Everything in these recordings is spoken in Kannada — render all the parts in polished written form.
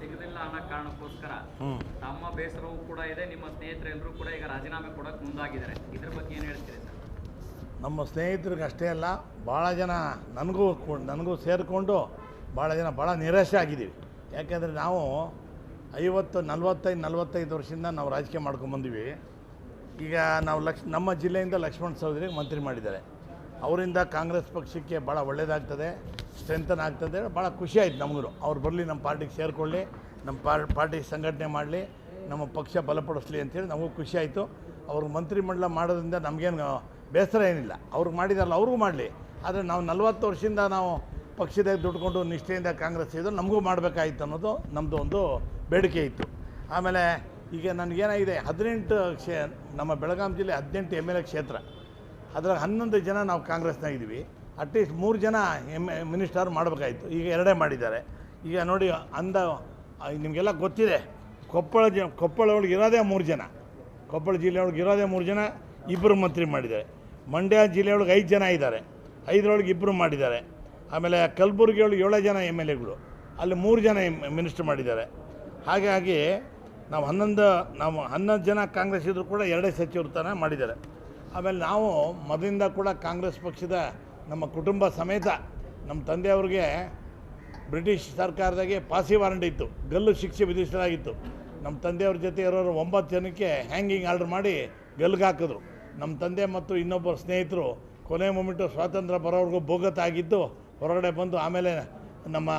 ಸಿಗಲಿಲ್ಲ ಅನ್ನೋ ಕಾರಣಕ್ಕೋಸ್ಕರ ತಮ್ಮ ಬೇಸರವೂ ಕೂಡ ಇದೆ. ನಿಮ್ಮ ಸ್ನೇಹಿತರೆಲ್ಲರೂ ಕೂಡ ಈಗ ರಾಜೀನಾಮೆ ಕೊಡೋಕೆ ಮುಂದಾಗಿದ್ದಾರೆ. ಇದ್ರ ಬಗ್ಗೆ ಏನು ಹೇಳ್ತೀರಿ ಸರ್? ನಮ್ಮ ಸ್ನೇಹಿತರಿಗೆ ಅಷ್ಟೇ ಅಲ್ಲ, ಭಾಳ ಜನ ನನಗೂ ಸೇರಿಕೊಂಡು ಭಾಳ ಜನ ಭಾಳ ನಿರಾಶೆ ಆಗಿದ್ದೀವಿ. ಯಾಕೆಂದರೆ ನಾವು 45 ವರ್ಷದಿಂದ ನಾವು ರಾಜಕೀಯ ಮಾಡ್ಕೊಂಬಂದಿವಿ. ಈಗ ನಾವು ನಮ್ಮ ಜಿಲ್ಲೆಯಿಂದ ಲಕ್ಷ್ಮಣ ಸವದಿಗೆ ಮಂತ್ರಿ ಮಾಡಿದ್ದಾರೆ. ಅವರಿಂದ ಕಾಂಗ್ರೆಸ್ ಪಕ್ಷಕ್ಕೆ ಭಾಳ ಒಳ್ಳೆಯದಾಗ್ತದೆ, ಸ್ಟ್ರೆಂಥನ್ ಆಗ್ತದೆ. ಭಾಳ ಖುಷಿ ಆಯ್ತು ನಮಗೂ. ಅವ್ರು ಬರಲಿ, ನಮ್ಮ ಪಾರ್ಟಿಗೆ ಸೇರಿಕೊಳ್ಳಿ, ನಮ್ಮ ಪಾರ್ಟಿ ಸಂಘಟನೆ ಮಾಡಲಿ, ನಮ್ಮ ಪಕ್ಷ ಬಲಪಡಿಸಲಿ ಅಂಥೇಳಿ ನಮಗೂ ಖುಷಿ ಆಯಿತು. ಅವ್ರಿಗೆ ಮಂತ್ರಿಮಂಡಲ ಮಾಡೋದ್ರಿಂದ ನಮಗೇನು ಬೇಸರ ಏನಿಲ್ಲ. ಅವ್ರಿಗೆ ಮಾಡಿದಾರಲ್ಲ ಅವ್ರಿಗೂ ಮಾಡಲಿ. ಆದರೆ ನಾವು 40 ವರ್ಷದಿಂದ ನಾವು ಪಕ್ಷದಾಗ ದುಡ್ಕೊಂಡು ನಿಷ್ಠೆಯಿಂದ ಕಾಂಗ್ರೆಸ್ ಇದ್ದು ನಮಗೂ ಮಾಡಬೇಕಾಗಿತ್ತು ಅನ್ನೋದು ನಮ್ಮದು ಒಂದು ಬೇಡಿಕೆ ಇತ್ತು. ಆಮೇಲೆ ಈಗ ನನಗೇನಾಗಿದೆ, 18 ನಮ್ಮ ಬೆಳಗಾಂ ಜಿಲ್ಲೆ 18 MLA ಕ್ಷೇತ್ರ, ಅದ್ರಾಗ 11 ಜನ ನಾವು ಕಾಂಗ್ರೆಸ್ನಾಗಿದ್ದೀವಿ. ಅಟ್ಲೀಸ್ಟ್ 3 ಜನ ಮಿನಿಸ್ಟರ್ ಮಾಡಬೇಕಾಗಿತ್ತು. ಈಗ 2 ಮಾಡಿದ್ದಾರೆ. ಈಗ ನೋಡಿ, ನಿಮಗೆಲ್ಲ ಗೊತ್ತಿದೆ, ಕೊಪ್ಪಳ ಒಳಗೆ ಇರೋದೇ 3 ಜನ, ಕೊಪ್ಪಳ ಜಿಲ್ಲೆಯೊಳಗೆ ಇರೋದೇ 3 ಜನ, 2 ಮಂತ್ರಿ ಮಾಡಿದ್ದಾರೆ. ಮಂಡ್ಯ ಜಿಲ್ಲೆಯೊಳಗೆ 5 ಜನ ಇದ್ದಾರೆ, 5ರೊಳಗೆ 2 ಮಾಡಿದ್ದಾರೆ. ಆಮೇಲೆ ಕಲಬುರಗಿ ಒಳಗೆ 7 ಜನ MLAಗಳು, ಅಲ್ಲಿ 3 ಜನ ಮಿನಿಸ್ಟರ್ ಮಾಡಿದ್ದಾರೆ. ಹಾಗಾಗಿ ನಾವು 11 ಜನ ಕಾಂಗ್ರೆಸ್ ಇದ್ದರೂ ಕೂಡ 2 ಸಚಿವರು ತನ ಮಾಡಿದ್ದಾರೆ. ಆಮೇಲೆ ನಾವು ಮೊದಲಿಂದ ಕೂಡ ಕಾಂಗ್ರೆಸ್ ಪಕ್ಷದ ನಮ್ಮ ಕುಟುಂಬ ಸಮೇತ, ನಮ್ಮ ತಂದೆಯವ್ರಿಗೆ ಬ್ರಿಟಿಷ್ ಸರ್ಕಾರದಾಗೆ ಪಾಸಿ ವಾರಂಟ್ ಇತ್ತು, ಗಲ್ಲು ಶಿಕ್ಷೆ ವಿಧಿಸಲಾಗಿತ್ತು. ನಮ್ಮ ತಂದೆಯವ್ರ ಜೊತೆ ಇರೋರು 9 ಜನಕ್ಕೆ ಹ್ಯಾಂಗಿಂಗ್ ಆರ್ಡರ್ ಮಾಡಿ ಗಲ್ಗೆ ಹಾಕಿದ್ರು. ನಮ್ಮ ತಂದೆ ಮತ್ತು ಇನ್ನೊಬ್ಬರು ಸ್ನೇಹಿತರು ಕೊನೆ ಮೊಮೆಂಟು ಸ್ವಾತಂತ್ರ್ಯ ಬರೋವರೆಗೂ ಭೋಗತಾಗಿದ್ದು ಹೊರಗಡೆ ಬಂದು ಆಮೇಲೆ ನಮ್ಮ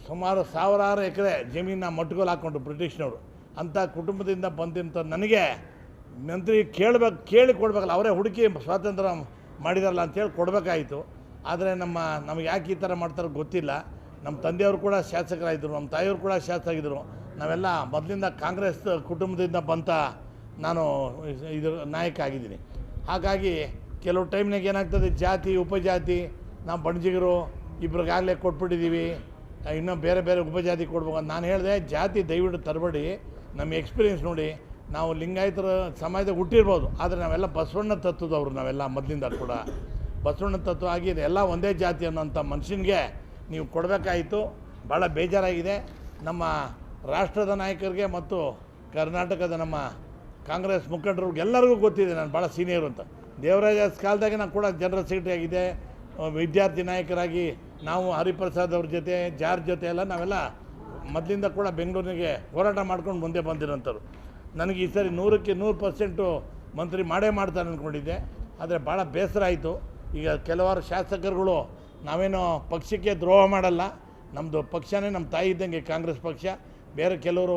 ಸುಮಾರು 1000 ಎಕರೆ ಜಮೀನ ಮಟ್ಗೋಲು ಹಾಕ್ಕೊಂಡ್ರು ಬ್ರಿಟಿಷ್ನವರು. ಅಂಥ ಕುಟುಂಬದಿಂದ ಬಂದಂಥ ನನಗೆ ಮಂತ್ರಿ ಕೇಳಿ ಕೊಡಬೇಕಲ್ಲ, ಅವರೇ ಹುಡುಕಿ ಸ್ವಾತಂತ್ರ್ಯ ಮಾಡಿದಾರಲ್ಲ ಅಂಥೇಳಿ ಕೊಡಬೇಕಾಯಿತು. ಆದರೆ ನಮಗೆ ಯಾಕೆ ಈ ಥರ ಮಾಡ್ತಾರೋ ಗೊತ್ತಿಲ್ಲ. ನಮ್ಮ ತಂದೆಯವರು ಕೂಡ ಶಾಸಕರಾಗಿದ್ದರು, ನಮ್ಮ ತಾಯಿಯವರು ಕೂಡ ಶಾಸಕರಾಗಿದ್ದರು. ನಾವೆಲ್ಲ ಮೊದಲಿಂದ ಕಾಂಗ್ರೆಸ್ ಕುಟುಂಬದಿಂದ ಬಂತ ನಾನು ನಾಯಕ ಆಗಿದ್ದೀನಿ. ಹಾಗಾಗಿ ಕೆಲವು ಟೈಮ್ನಾಗ ಏನಾಗ್ತದೆ, ಜಾತಿ ಉಪಜಾತಿ, ನಾವು ಬಣಜಿಗರು ಇಬ್ರಿಗಾಗಲೇ ಕೊಟ್ಬಿಟ್ಟಿದ್ದೀವಿ, ಇನ್ನೂ ಬೇರೆ ಬೇರೆ ಉಪಜಾತಿ ಕೊಡ್ಬೇಕು ಅಂತ ನಾನು ಹೇಳಿದೆ. ಜಾತಿ ದಯವಿಟ್ಟು ತರಬೇಡಿ, ನಮ್ಮ ಎಕ್ಸ್ಪೀರಿಯೆನ್ಸ್ ನೋಡಿ. ನಾವು ಲಿಂಗಾಯತರ ಸಮಾಜದಾಗ ಹುಟ್ಟಿರ್ಬೋದು, ಆದರೆ ನಾವೆಲ್ಲ ಬಸವಣ್ಣ ತತ್ವದವರು, ನಾವೆಲ್ಲ ಮೊದಲಿಂದ ಕೂಡ ಬಸವಣ್ಣ ತತ್ವ ಆಗಿದೆ. ಎಲ್ಲ ಒಂದೇ ಜಾತಿ ಅನ್ನೋಂಥ ಮನುಷ್ಯನಿಗೆ ನೀವು ಕೊಡಬೇಕಾಯಿತು. ಭಾಳ ಬೇಜಾರಾಗಿದೆ. ನಮ್ಮ ರಾಷ್ಟ್ರದ ನಾಯಕರಿಗೆ ಮತ್ತು ಕರ್ನಾಟಕದ ನಮ್ಮ ಕಾಂಗ್ರೆಸ್ ಮುಖಂಡರಿಗೆಲ್ಲರಿಗೂ ಗೊತ್ತಿದೆ ನಾನು ಭಾಳ ಸೀನಿಯರು ಅಂತ. ದೇವರಾಜ ಕಾಲದಾಗೆ ನಾನು ಕೂಡ ಜನರಲ್ ಸೆಕ್ರೆಟರಿ ಆಗಿದೆ, ವಿದ್ಯಾರ್ಥಿ ನಾಯಕರಾಗಿ ನಾವು ಹರಿಪ್ರಸಾದ್ ಅವ್ರ ಜೊತೆ, ಜಾರ್ಜ್ ಜೊತೆ ಎಲ್ಲ ನಾವೆಲ್ಲ ಮೊದಲಿಂದ ಕೂಡ ಬೆಂಗಳೂರಿಗೆ ಹೋರಾಟ ಮಾಡ್ಕೊಂಡು ಮುಂದೆ ಬಂದಿರೋಂಥವ್ರು. ನನಗೆ ಈ ಸರಿ 100ಕ್ಕೆ 100% ಮಂತ್ರಿ ಮಾಡ್ತಾರೆ ಅಂದ್ಕೊಂಡಿದ್ದೆ. ಆದರೆ ಭಾಳ ಬೇಸರ ಆಯಿತು. ಈಗ ಕೆಲವಾರು ಶಾಸಕರುಗಳು ನಾವೇನೋ ಪಕ್ಷಕ್ಕೆ ದ್ರೋಹ ಮಾಡಲ್ಲ, ನಮ್ಮದು ಪಕ್ಷನೇ ನಮ್ಮ ತಾಯಿ ಇದ್ದಂಗೆ ಕಾಂಗ್ರೆಸ್ ಪಕ್ಷ. ಬೇರೆ ಕೆಲವರು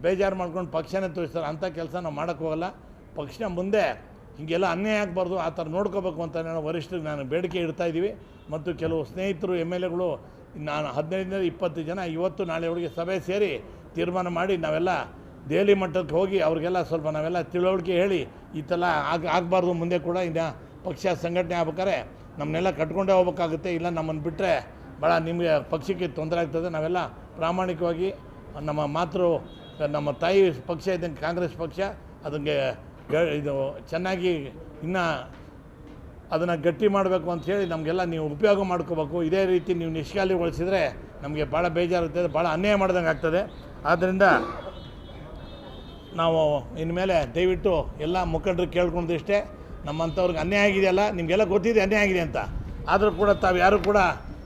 ಬೇಜಾರು ಮಾಡ್ಕೊಂಡು ಪಕ್ಷನೇ ತೋರಿಸ್ತಾರೆ, ಅಂಥ ಕೆಲಸ ನಾವು ಮಾಡೋಕ್ಕೆ ಹೋಗಲ್ಲ. ಪಕ್ಷ ಮುಂದೆ ಹೀಗೆಲ್ಲ ಅನ್ಯಾಯ ಆಗಬಾರ್ದು, ಆ ಥರ ನೋಡ್ಕೋಬೇಕು ಅಂತ ನಾನು ವರಿಷ್ಠರಿಗೆ ನಾನು ಬೇಡಿಕೆ ಇಡ್ತಾಯಿದ್ದೀವಿ. ಮತ್ತು ಕೆಲವು ಸ್ನೇಹಿತರು MLAಗಳು ನಾನು 15-20 ಜನ ಇವತ್ತು ನಾಳೆ ಒಳಗೆ ಸಭೆ ಸೇರಿ ತೀರ್ಮಾನ ಮಾಡಿ ನಾವೆಲ್ಲ ದೆಹಲಿ ಮಟ್ಟಕ್ಕೆ ಹೋಗಿ ಅವ್ರಿಗೆಲ್ಲ ಸ್ವಲ್ಪ ನಾವೆಲ್ಲ ತಿಳುವಳಿಕೆ ಹೇಳಿ ಈ ಥರ ಆಗಬಾರ್ದು, ಮುಂದೆ ಕೂಡ ಇನ್ನು ಪಕ್ಷ ಸಂಘಟನೆ ಆಗ್ಬೇಕಾದ್ರೆ ನಮ್ಮನ್ನೆಲ್ಲ ಕಟ್ಕೊಂಡೇ ಹೋಗ್ಬೇಕಾಗುತ್ತೆ, ಇಲ್ಲ ನಮ್ಮನ್ನು ಬಿಟ್ಟರೆ ಭಾಳ ನಿಮಗೆ ಪಕ್ಷಕ್ಕೆ ತೊಂದರೆ ಆಗ್ತದೆ. ನಾವೆಲ್ಲ ಪ್ರಾಮಾಣಿಕವಾಗಿ ನಮ್ಮ ತಾಯಿ ಪಕ್ಷ ಇದ್ದಂಗೆ ಕಾಂಗ್ರೆಸ್ ಪಕ್ಷ ಅದಕ್ಕೆ ಇದು ಚೆನ್ನಾಗಿ ಇನ್ನೂ ಅದನ್ನು ಗಟ್ಟಿ ಮಾಡಬೇಕು ಅಂಥೇಳಿ ನಮಗೆಲ್ಲ ನೀವು ಉಪಯೋಗ ಮಾಡ್ಕೋಬೇಕು. ಇದೇ ರೀತಿ ನೀವು ನಿಷ್ಕಾಲಿಗೊಳಿಸಿದರೆ ನಮಗೆ ಭಾಳ ಬೇಜಾರುತ್ತದೆ, ಭಾಳ ಅನ್ಯಾಯ ಮಾಡ್ದಂಗೆ ಆಗ್ತದೆ. ಆದ್ದರಿಂದ ನಾವು ಇನ್ಮೇಲೆ ದಯವಿಟ್ಟು ಎಲ್ಲ ಮುಖಂಡರು ಕೇಳ್ಕೊಂಡಿಷ್ಟೇ, ನಮ್ಮಂಥವ್ರಿಗೆ ಅನ್ಯಾಯ ಆಗಿದೆಯಲ್ಲ, ನಿಮಗೆಲ್ಲ ಗೊತ್ತಿದೆ ಅನ್ಯಾಯ ಆಗಿದೆ ಅಂತ. ಆದರೂ ಕೂಡ ತಾವು ಯಾರು ಕೂಡ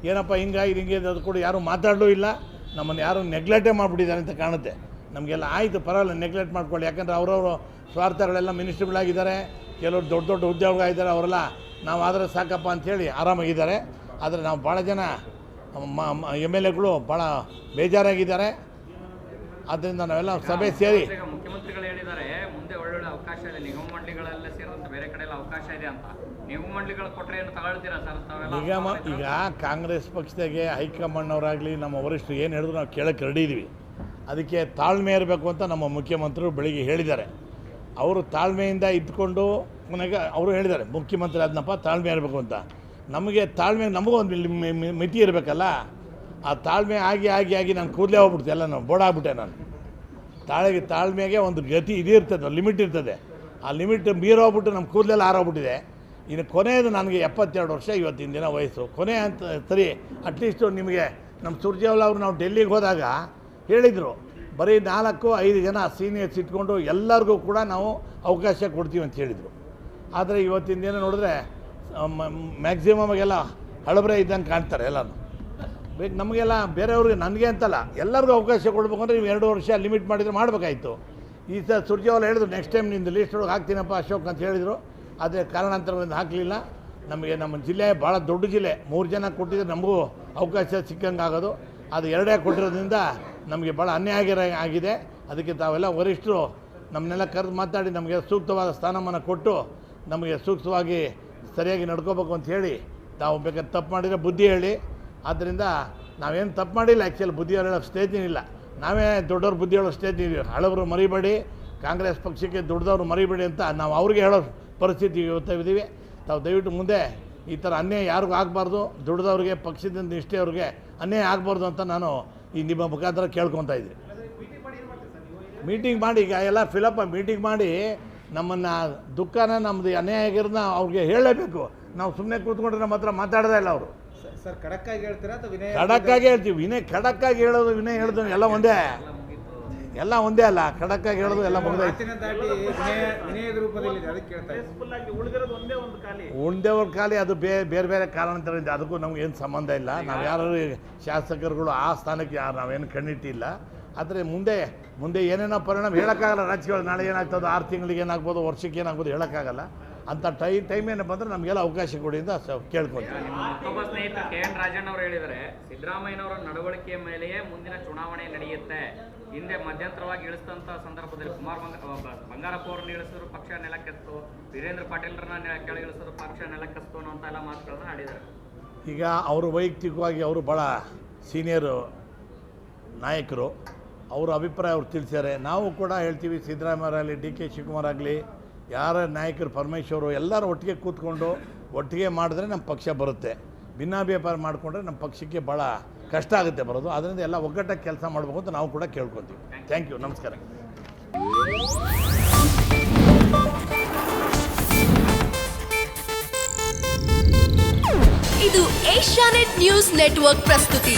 ಏನಪ್ಪ ಹಿಂಗೆ ಅದು ಕೂಡ ಯಾರೂ ಮಾತಾಡಲೂ ಇಲ್ಲ, ನಮ್ಮನ್ನು ಯಾರು ನೆಗ್ಲೆಕ್ಟೇ ಮಾಡಿಬಿಟ್ಟಿದ್ದಾರೆ ಅಂತ ಕಾಣುತ್ತೆ. ನಮಗೆಲ್ಲ ಆಯಿತು, ಪರವಾಗಿಲ್ಲ, ನೆಗ್ಲೆಕ್ಟ್ ಮಾಡ್ಕೊಳ್ಳಿ. ಯಾಕಂದರೆ ಅವರವರು ಸ್ವಾರ್ಥಗಳೆಲ್ಲ ಮಿನಿಸ್ಟ್ರಿಗಳಾಗಿದ್ದಾರೆ, ಕೆಲವರು ದೊಡ್ಡ ದೊಡ್ಡ ಉದ್ಯೋಗವಾಗಿದ್ದಾರೆ, ಅವರೆಲ್ಲ ನಾವು ಆದರೆ ಸಾಕಪ್ಪ ಅಂಥೇಳಿ ಆರಾಮಾಗಿದ್ದಾರೆ. ಆದರೆ ನಾವು ಭಾಳ ಜನ MLAಗಳು ಭಾಳ ಬೇಜಾರಾಗಿದ್ದಾರೆ. ಆದ್ದರಿಂದ ನಾವೆಲ್ಲ ಸಭೆ ಸೇರಿ ಮುಖ್ಯಮಂತ್ರಿಗಳು ಹೇಳಿದ್ದಾರೆ ಮುಂದೆ ಒಳ್ಳೊಳ್ಳೆ ಅವಕಾಶ ಇದೆ, ನಿಗಮ ಮಂಡಳಿಗಳೆಲ್ಲ ಸೇರಿದಂತ ಬೇರೆ ಕಡೆ ಎಲ್ಲ ಅವಕಾಶ ಇದೆ ಅಂತ. ನಿಗಮ ಮಂಡಳಿಗಳು ಕೊಟ್ಟರೆ ಏನು ತಗೊಳ್ತೀರಾ ಸರ್? ಈಗ ಕಾಂಗ್ರೆಸ್ ಪಕ್ಷದಾಗೆ ಹೈಕಮಾಂಡ್ನವರಾಗಲಿ ನಮ್ಮ ವರಿಷ್ಠರು ಏನು ಹೇಳಿದ್ರು ನಾವು ಕೇಳಕ್ಕೆ ರೆಡಿ ಇದ್ದೀವಿ. ಅದಕ್ಕೆ ತಾಳ್ಮೆ ಇರಬೇಕು ಅಂತ ನಮ್ಮ ಮುಖ್ಯಮಂತ್ರಿಗಳು ಬೆಳಿಗ್ಗೆ ಹೇಳಿದ್ದಾರೆ. ಅವರು ತಾಳ್ಮೆಯಿಂದ ಇದ್ಕೊಂಡು ಕೊನೆಗೆ ಅವರು ಹೇಳಿದ್ದಾರೆ, ಮುಖ್ಯಮಂತ್ರಿ ಆದ್ನಪ್ಪ ತಾಳ್ಮೆ ಇರಬೇಕು ಅಂತ. ನಮಗೆ ತಾಳ್ಮೆ, ನಮಗೊಂದು ಮಿತಿ ಇರಬೇಕಲ್ಲ. ಆ ತಾಳ್ಮೆ ಆಗಿ ನಾನು ಕೂದಲೇ ಹೋಗ್ಬಿಡ್ತೆ, ಎಲ್ಲ ನಾವು ಬೋಡಾಗ್ಬಿಟ್ಟೆ. ನಾನು ತಾಳ್ಮೆಗೆ ಒಂದು ಗತಿ ಇರ್ತದೆ, ಲಿಮಿಟ್ ಇರ್ತದೆ. ಆ ಲಿಮಿಟ್ ಮೀರೋಗ್ಬಿಟ್ಟು ನಮ್ಮ ಕೂದಲೆಲ್ಲ ಆರೋಗ್ಬಿಟ್ಟಿದೆ. ಇನ್ನು ಕೊನೆಯದು ನನಗೆ 72 ವರ್ಷ ಇವತ್ತಿನ ದಿನ ವಯಸ್ಸು. ಕೊನೆ ಅಂತ ಸರಿ, ಅಟ್ಲೀಸ್ಟು ನಿಮಗೆ ನಮ್ಮ ಸುರ್ಜೇವಾಲ ಅವರು ನಾವು ಡೆಲ್ಲಿಗೆ ಹೋದಾಗ ಹೇಳಿದರು, ಬರೀ 4-5 ಜನ ಸೀನಿಯರ್ಸ್ ಇಟ್ಕೊಂಡು ಎಲ್ಲರಿಗೂ ಕೂಡ ನಾವು ಅವಕಾಶ ಕೊಡ್ತೀವಿ ಅಂತ ಹೇಳಿದರು. ಆದರೆ ಇವತ್ತಿನ ದಿನ ನೋಡಿದ್ರೆ ಮ್ಯಾಕ್ಸಿಮಮ್ ಆಗೆಲ್ಲ ಹಳಬರೇ ಇದ್ದಂಗೆ ಕಾಣ್ತಾರೆ ಎಲ್ಲನೂ. ನಮಗೆಲ್ಲ ಬೇರೆಯವ್ರಿಗೆ, ನನಗೆ ಅಂತಲ್ಲ, ಎಲ್ಲರಿಗೂ ಅವಕಾಶ ಕೊಡಬೇಕು ಅಂದರೆ ನೀವು 2 ವರ್ಷ ಲಿಮಿಟ್ ಮಾಡಿದರೆ ಮಾಡಬೇಕಾಯ್ತು. ಈ ಸಲ ಸುರ್ಜೇವಾಲ ಹೇಳಿದ್ರು ನೆಕ್ಸ್ಟ್ ಟೈಮ್ ನಿಂದು ಲೀಸ್ಟ್ ಒಳಗೆ ಹಾಕ್ತೀನಪ್ಪ ಅಶೋಕ್ ಅಂತ ಹೇಳಿದರು. ಆದರೆ ಕಾರಣಾಂತರದಿಂದ ಹಾಕಲಿಲ್ಲ. ನಮಗೆ ನಮ್ಮ ಜಿಲ್ಲೆ ಭಾಳ ದೊಡ್ಡ ಜಿಲ್ಲೆ, 3 ಜನ ಕೊಟ್ಟಿದ್ರೆ ನಮಗೂ ಅವಕಾಶ ಸಿಕ್ಕಂಗೆ ಆಗೋದು. ಅದು 2 ಕೊಟ್ಟಿರೋದ್ರಿಂದ ನಮಗೆ ಭಾಳ ಅನ್ಯಾಯ ಆಗಿದೆ. ಅದಕ್ಕೆ ತಾವೆಲ್ಲ ವರಿಷ್ಠರು ನಮ್ಮನ್ನೆಲ್ಲ ಕರೆದು ಮಾತಾಡಿ ನಮಗೆ ಸೂಕ್ತವಾದ ಸ್ಥಾನಮಾನ ಕೊಟ್ಟು ನಮಗೆ ಸೂಕ್ತವಾಗಿ ಸರಿಯಾಗಿ ನಡ್ಕೋಬೇಕು ಅಂತ ಹೇಳಿ, ತಾವು ಬೇಕಾದ್ರೆ ತಪ್ಪು ಮಾಡಿದರೆ ಬುದ್ಧಿ ಹೇಳಿ. ಆದ್ದರಿಂದ ನಾವೇನು ತಪ್ಪು ಮಾಡಿಲ್ಲ, ಆ್ಯಕ್ಚುಲಿ ಬುದ್ಧಿ ಹೇಳೋ ಸ್ಟೇಜಿನಿಲ್ಲ, ನಾವೇ ದೊಡ್ಡವ್ರು ಬುದ್ಧಿ ಹೇಳೋ ಸ್ಟೇಜ್ ಇದೀವಿ. ಹಳಬರು ಮರಿಬೇಡಿ, ಕಾಂಗ್ರೆಸ್ ಪಕ್ಷಕ್ಕೆ ದುಡ್ದವ್ರು ಮರಿಬೇಡಿ ಅಂತ ನಾವು ಅವ್ರಿಗೆ ಹೇಳೋ ಪರಿಸ್ಥಿತಿ ಇವತ್ತು ಇದ್ದೀವಿ. ತಾವು ದಯವಿಟ್ಟು ಮುಂದೆ ಈ ಥರ ಅನ್ಯಾಯ ಯಾರಿಗೂ ಆಗಬಾರ್ದು, ದುಡ್ದವ್ರಿಗೆ, ಪಕ್ಷದಿಂದ ನಿಷ್ಠೆಯವ್ರಿಗೆ ಅನ್ಯಾಯ ಆಗಬಾರ್ದು ಅಂತ ನಾನು ಈ ನಿಮ್ಮ ಮುಖಾಂತರ ಕೇಳ್ಕೊತಾ ಇದ್ದೀನಿ. ಮೀಟಿಂಗ್ ಮಾಡಿ, ಈಗ ಎಲ್ಲ ಫಿಲಪ್ ಮೀಟಿಂಗ್ ಮಾಡಿ ನಮ್ಮನ್ನು ದುಃಖನ, ನಮ್ಮದು ಅನ್ಯಾಯ ಆಗಿರೋದನ್ನ ಅವ್ರಿಗೆ ಹೇಳಲೇಬೇಕು. ನಾವು ಸುಮ್ಮನೆ ಕೂತ್ಕೊಂಡ್ರೆ ನಮ್ಮ ಹತ್ರ ಮಾತಾಡೋದೇ ಇಲ್ಲ ಅವರು. ಸರ್ ಖಡಕ್ಕಾಗಿ ಹೇಳ್ತೀರಾ ಅಥವಾ ವಿನಯ? ಖಡಕ್ಕಾಗಿ ಹೇಳ್ತೀವಿ. ಖಡಕ್ಕಾಗಿ ಹೇಳೋದು, ವಿನಯ ಹೇಳೋದು ಎಲ್ಲ ಒಂದೇ, ಎಲ್ಲ ಒಂದೇ ಅಲ್ಲ. ಖಡಕ್ಕಾಗಿ ಹೇಳೋದು ಎಲ್ಲ ಮುಗಿದೈತೆ. ವಿನಯದ ರೂಪದಲ್ಲಿ ಅದಕ್ಕೆ ಕೇಳ್ತಾ ಇದ್ದೀನಿ. ಉಳಿದಿರೋದು ಒಂದೇವ್ರ ಖಾಲಿ, ಅದು ಬೇರೆ ಬೇರೆ ಕಾರಣಾಂತರದಿಂದ ಅದಕ್ಕೂ ನಮ್ಗೆ ಏನು ಸಂಬಂಧ ಇಲ್ಲ. ನಾವು ಯಾರು ಶಾಸಕರುಗಳು ಆ ಸ್ಥಾನಕ್ಕೆ ಯಾರು ನಾವೇನು ಕಣ್ಣಿಟ್ಟಿಲ್ಲ. ಆದರೆ ಮುಂದೆ ಏನೇನೋ ಪರಿಣಾಮ ಹೇಳೋಕ್ಕಾಗಲ್ಲ. ರಾಜಕೀಯ ನಾಳೆ ಏನಾಗ್ತದೆ, 6 ತಿಂಗಳಿಗೆ ಏನಾಗ್ಬೋದು, ವರ್ಷಕ್ಕೆ ಏನಾಗ್ಬೋದು ಹೇಳೋಕ್ಕಾಗಲ್ಲ. ಅಂಥ ಟೈಮ್ ಏನಪ್ಪ ಅಂದರೆ ನಮಗೆಲ್ಲ ಅವಕಾಶ ಕೊಡಿ ಅಂತ ಕೇಳ್ಕೊತೀವಿ. ನಿಮ್ಮ ಮತ್ತೊಬ್ಬ ಸ್ನೇಹಿತರು KN ರಾಜಣ್ಣ ಅವರು ಹೇಳಿದರೆ, ಸಿದ್ದರಾಮಯ್ಯನವರ ನಡವಳಿಕೆಯ ಮೇಲೆಯೇ ಮುಂದಿನ ಚುನಾವಣೆ ನಡೆಯುತ್ತೆ. ಹಿಂದೆ ಮಧ್ಯಂತರವಾಗಿ ಇಳಿಸಿದಂಥ ಸಂದರ್ಭದಲ್ಲಿ ಬಂಗಾರಪ್ಪ ಅವರನ್ನು ಇಳಿಸಿದ್ರು, ಪಕ್ಷ ನೆಲಕ್ಕೆತ್ತು. ವೀರೇಂದ್ರ ಪಾಟೀಲ್ರನ್ನ ಕೆಳಗಿಳಿಸಿದ್ರು, ಪಕ್ಷ ನೆಲಕ್ಕೆತ್ತು ಅನ್ನೋಂಥ ಎಲ್ಲ ಮಾತುಗಳನ್ನ ಆಡಿದ್ದಾರೆ. ಈಗ ಅವರು ವೈಯಕ್ತಿಕವಾಗಿ ಅವರು ಭಾಳ ಸೀನಿಯರು ನಾಯಕರು, ಅವರ ಅಭಿಪ್ರಾಯ ಅವ್ರು ತಿಳಿಸ್ಯಾರೆ. ನಾವು ಕೂಡ ಹೇಳ್ತೀವಿ, ಸಿದ್ದರಾಮಯ್ಯರಾಗಲಿ, DK ಶಿವಕುಮಾರ್ ಆಗಲಿ, ಯಾರ ನಾಯಕರು, ಪರಮೇಶ್ವರು ಎಲ್ಲರೂ ಒಟ್ಟಿಗೆ ಕೂತ್ಕೊಂಡು ಒಟ್ಟಿಗೆ ಮಾಡಿದ್ರೆ ನಮ್ಮ ಪಕ್ಷ ಬರುತ್ತೆ. ಭಿನ್ನಾಭಿಪ್ರಾಯ ಮಾಡಿಕೊಂಡ್ರೆ ನಮ್ಮ ಪಕ್ಷಕ್ಕೆ ಭಾಳ ಕಷ್ಟ ಆಗುತ್ತೆ ಬರೋದು. ಅದರಿಂದ ಎಲ್ಲ ಒಗ್ಗಟ್ಟಾಗಿ ಕೆಲಸ ಮಾಡಬೇಕು ಅಂತ ನಾವು ಕೂಡ ಕೇಳ್ಕೊತೀವಿ. ಥ್ಯಾಂಕ್ ಯು, ನಮಸ್ಕಾರ. ಇದು ಏಷ್ಯಾನೆಟ್ ನ್ಯೂಸ್ ನೆಟ್ವರ್ಕ್ ಪ್ರಸ್ತುತಿ.